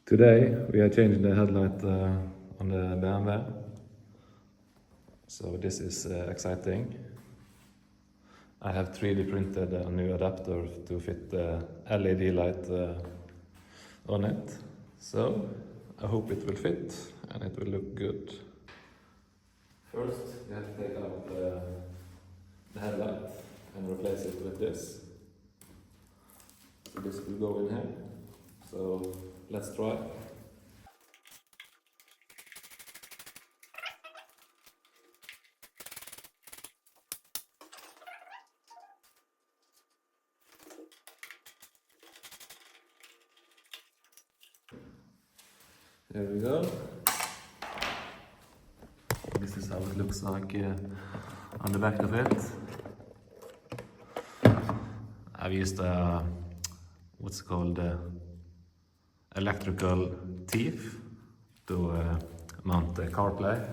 Today we are changing the headlight on the BMW, so this is exciting. I have 3D printed a new adapter to fit the LED light on it, so I hope it will fit and it will look good. First we have to take out the headlight and replace it with this. So this will go in here, so let's try. There we go. This is how it looks like on the back of it. I've used what's called electrical teeth to mount the CarPlay.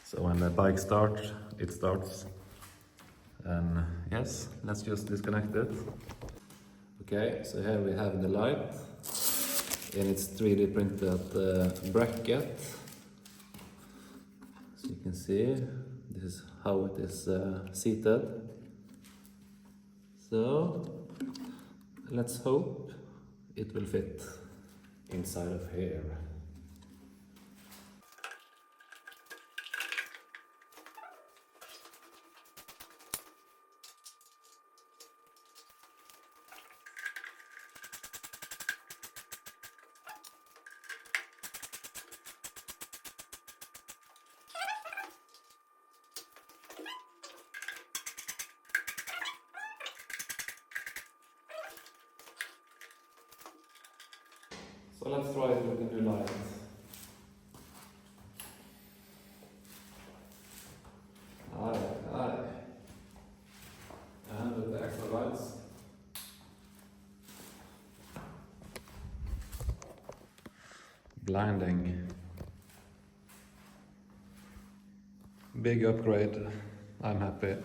So when the bike starts, it starts. And yes, let's just disconnect it. Okay, so here we have the light. And it's 3D printed bracket. So you can see, this is how it is seated. So let's hope it will fit inside of here. So let's try it with the new light. Aye. And with the extra lights. Blinding. Big upgrade. I'm happy.